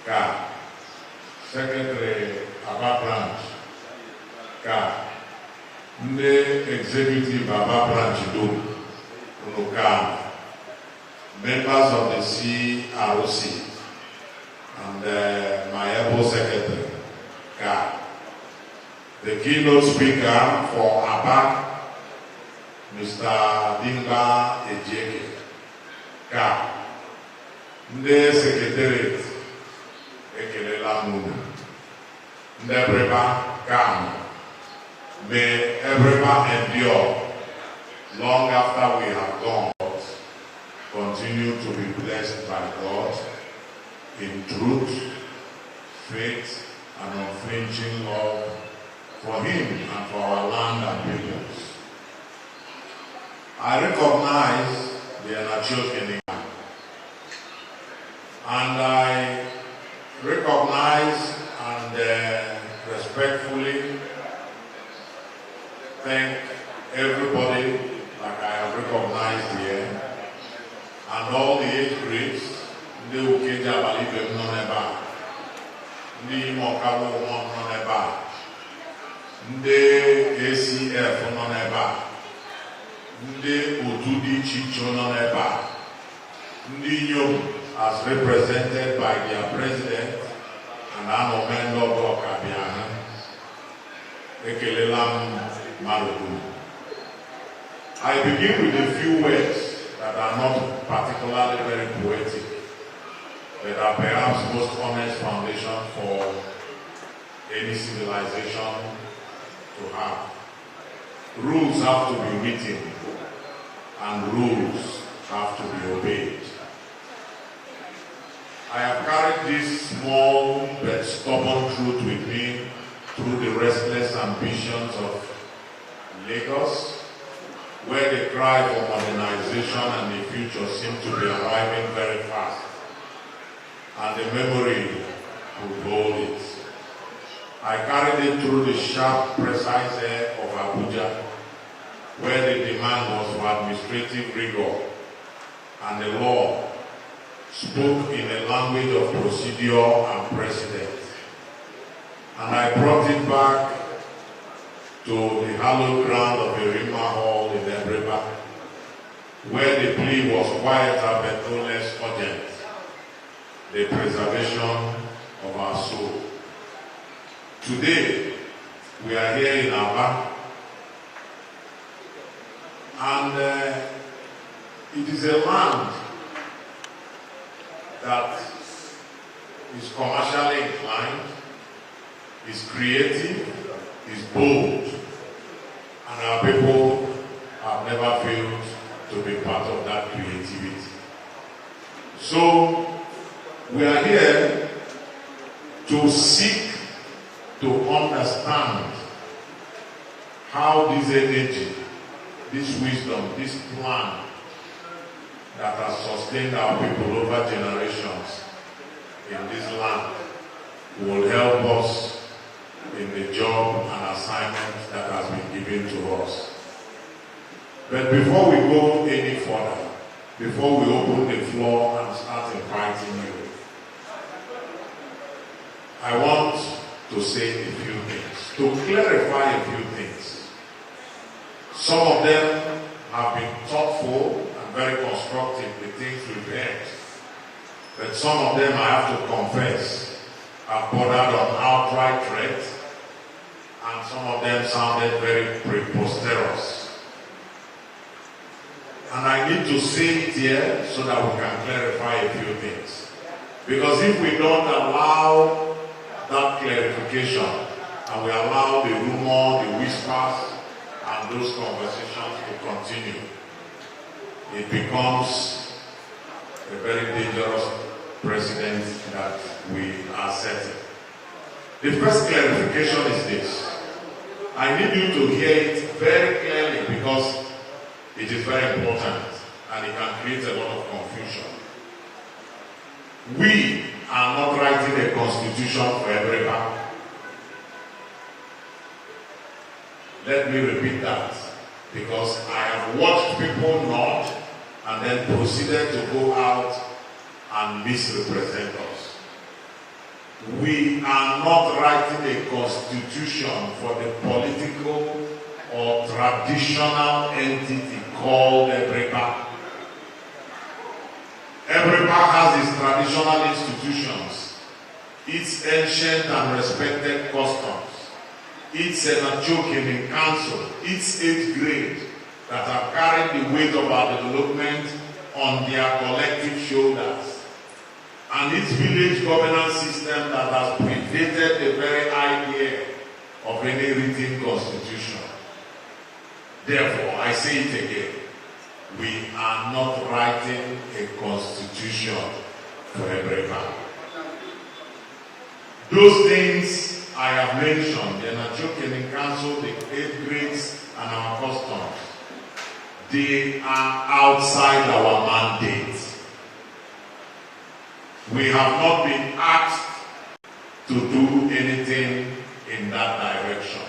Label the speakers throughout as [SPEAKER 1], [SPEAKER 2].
[SPEAKER 1] Ka. Secretary Aba Branch, Ka. Ndị Executive Aba Branch do, Ka. Members of the CRC, and my able secretary, Ka. The keynote speaker for Aba, Mr. Dimba Ejeke, Ka. Ndị Secretariat, Ekelela Muna. Ndị Ebreba, Ka. May Ebreba endure long after we have gone. Continue to be blessed by God in truth, faith, and unflinching love for Him and for our land and peoples. I recognize the Anachokening, and I recognize and respectfully thank everybody like I have recognized here, and all the age grades, the Ukeja Balibe Noneba, the Mokawo Noneba, the ACF Noneba, the Otudi Chicho Noneba, the Yom as represented by their president and Anomendo Bokabiana, Ekelelam Marudu. I begin with a few words that are not particularly very poetic, but are perhaps most honest foundation for any civilization to have. Rules have to be written, and rules have to be obeyed. I have carried this small but stubborn truth with me through the restless ambitions of Lagos, where the cry for modernization and the future seem to be arriving very fast, and the memory will hold it. I carried it through the sharp, precise air of Abuja, where the demand was for administrative rigor, and the law spoke in a language of procedure and precedent. And I brought it back to the hallowed ground of Erima Hall in Ebreba, where the plea was quieter but no less urgent: the preservation of our soul. Today, we are here in Aba, and it is a land that is commercially inclined, is creative, is bold, and our people have never failed to be part of that creativity. So, we are here to seek to understand how this energy, this wisdom, this plan that has sustained our people over generations in this land will help us in the job and assignment that has been given to us. But before we go any further, before we open the floor and start inviting you, I want to say a few things, to clarify a few things. Some of them have been thoughtful and very constructive, the things we've heard. But some of them, I have to confess, have bordered on outright threat, and some of them sounded very preposterous. And I need to say it here so that we can clarify a few things. Because if we don't allow that clarification, and we allow the rumor, the whispers, and those conversations to continue, it becomes a very dangerous precedent that we are setting. The first clarification is this. I need you to hear it very clearly because it is very important and it can create a lot of confusion. We are not writing a constitution for everybody. Let me repeat that, because I have watched people nod and then proceeded to go out and misrepresent us. We are not writing a constitution for the political or traditional entity called Ebreba. Ebreba has its traditional institutions, its ancient and respected customs, its Senachokim in council, its 8th grade that have carried the weight of our development on their collective shoulders, and its village governance system that has predated the very idea of any written constitution. Therefore, I say it again, we are not writing a constitution for Ebreba. Those things I have mentioned, the Senachokim in council, the 8th grades, and our customs, they are outside our mandate. We have not been asked to do anything in that direction.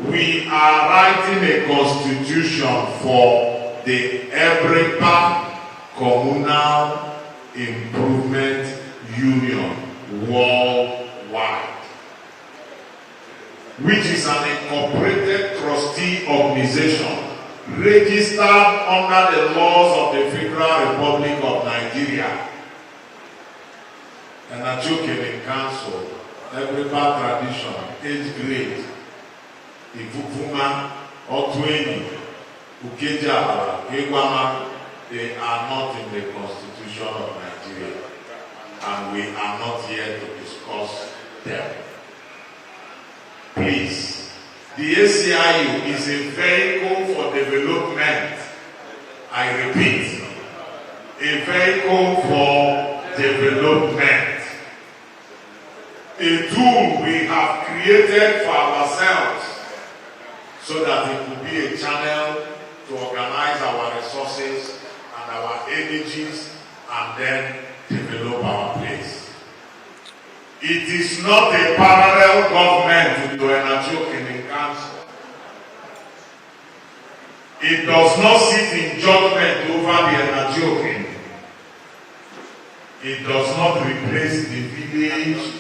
[SPEAKER 1] We are writing a constitution for the Ebreba Communal Improvement Union worldwide, which is an incorporated trustee organization registered under the laws of the Federal Republic of Nigeria. And a Senachokim council, Ebreba tradition, 8th grade, Ifufuma, Otweni, Ukejabara, Egwama, they are not in the Constitution of Nigeria, and we are not here to discuss them. Please, the ACIU is a vehicle for development. I repeat, a vehicle for development. A tool we have created for ourselves so that it will be a channel to organize our resources and our energies and then develop our place. It is not a parallel government to the Senachokim council. It does not sit in judgment over the Senachokim. It does not replace the village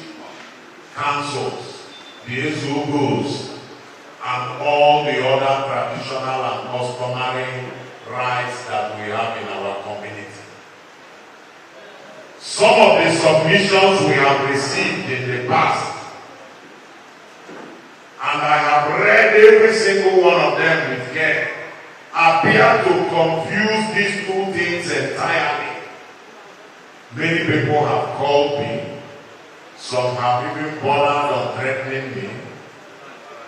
[SPEAKER 1] councils, the Ezogos, and all the other traditional and customary rights that we have in our community. Some of the submissions we have received in the past, and I have read every single one of them with care, appear to confuse these two things entirely. Many people have called me. Some have even bothered on threatening me,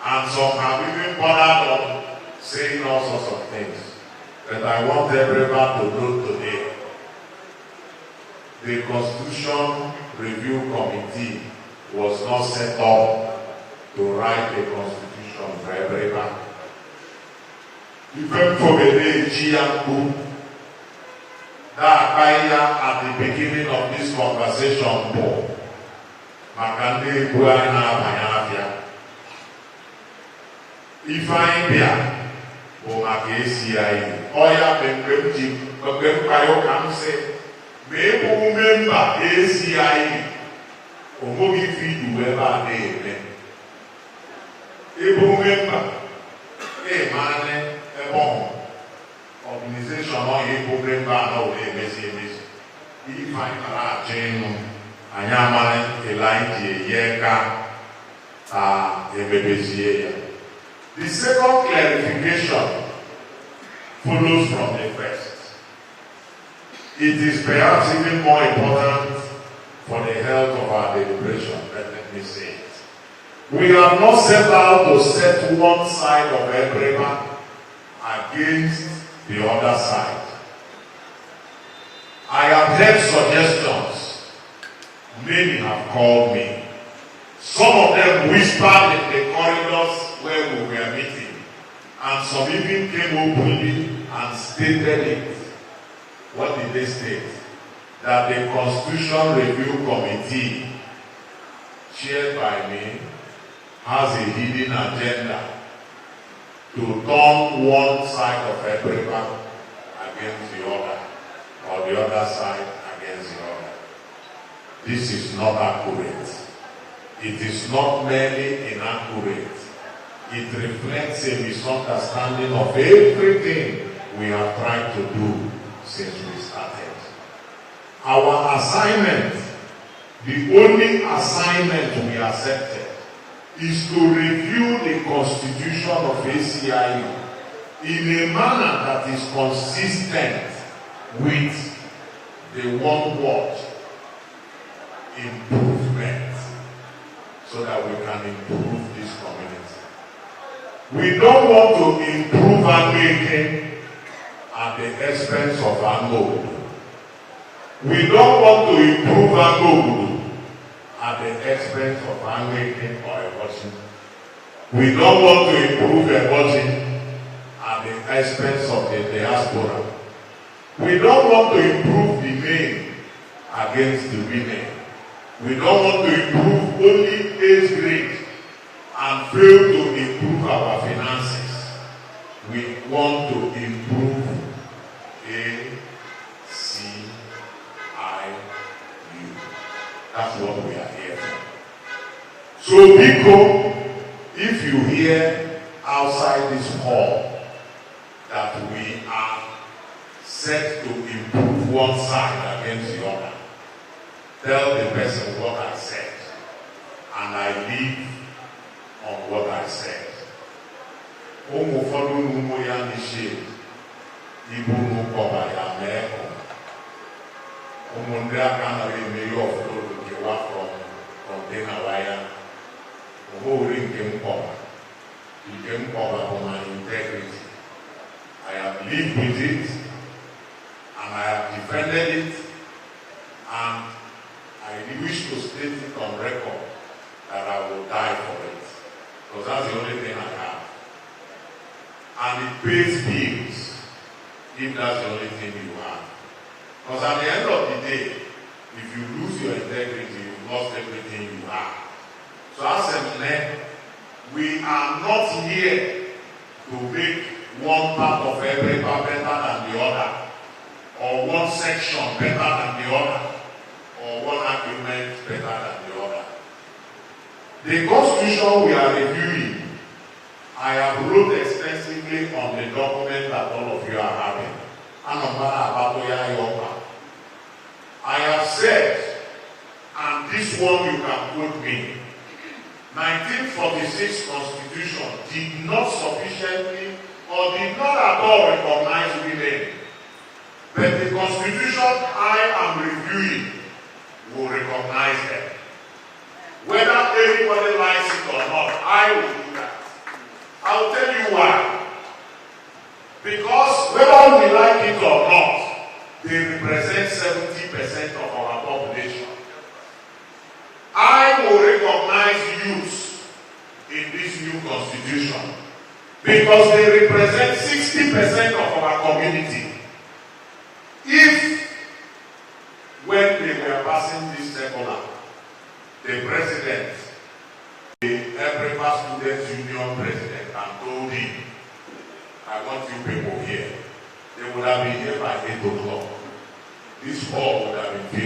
[SPEAKER 1] and some have even bothered on saying all sorts of things. But I want everyone to know today, the Constitution Review Committee was not set up to write a constitution for everyone. Even for the day Chiambu, that at the beginning of this conversation, Paul, Makande Buana Bayafia. If I be o Makesi, Oya Bemji, Bemkayo can say, Maybe member ACI, Omogi feed whoever they Able member, a man, a bomb, organization, or able member, no, they may if I can Anyama Elijah Yeka The second clarification follows from the first. It is perhaps even more important for the health of our deliberation, let me say it. We have not set out to set one side of Ebreba against the other side. I have heard suggestions. Many have called me. Some of them whispered in the corridors where we were meeting, and some even came openly and stated it. What did they state? That the Constitution Review Committee, chaired by me, has a hidden agenda to turn one side of Ebreba against the other, or the other side against the other. this is not accurate. It is not merely inaccurate. It reflects a misunderstanding of everything we have tried to do since we started. Our assignment, the only assignment we accepted, is to review the constitution of ACIU in a manner that is consistent with the one word, improvement, so that we can improve this community. We don't want to improve Anglican at the expense of Anglo. We don't want to improve Anglo at the expense of Anglican or Evolution. We don't want to improve Evolution at the expense of the diaspora. We don't want to improve the men against the women. We don't want to improve only 8th grade and fail to improve our finances. We want to improve ACIU. That's what we are here for. So, Biko, if you hear outside this hall that we are set to improve one side against the other, tell the person what I said, and I live on what I said. Ụmụfọdụ n'ụmụ ya n'ishie ibu n'ụkọba ya mee ụmụ ndị aka anaghị eme ihe ọfụrụ nkewa from kọntena waya ụmụori nke mkpọba bụ my integrity. I have lived with it and I have defended it, and I wish to state it on record that I will die for it, because that's the only thing I have. And it pays bills if that's the only thing you have. Because at the end of the day, if you lose your integrity, you've lost everything you have. So as a man, we are not here to make one part of every part better than the other, or one section better than the other, or one argument better than the other. The Constitution we are reviewing, I have wrote extensively on the document that all of you are having. I have said, and this one you can quote me, 1946 Constitution did not sufficiently or did not at all recognize women. But the Constitution I am reviewing will recognize them. Whether anybody likes it or not, I will do that. I will tell you why. Because whether we like it or not, they represent 70% of our population. I will recognize youth in this new constitution because they represent 60% of our community. If, when they were passing this circular, the president, the Everybody Students Union president, and told him, I want you people here, they would have been here by 8 o'clock. This hall would have been filled.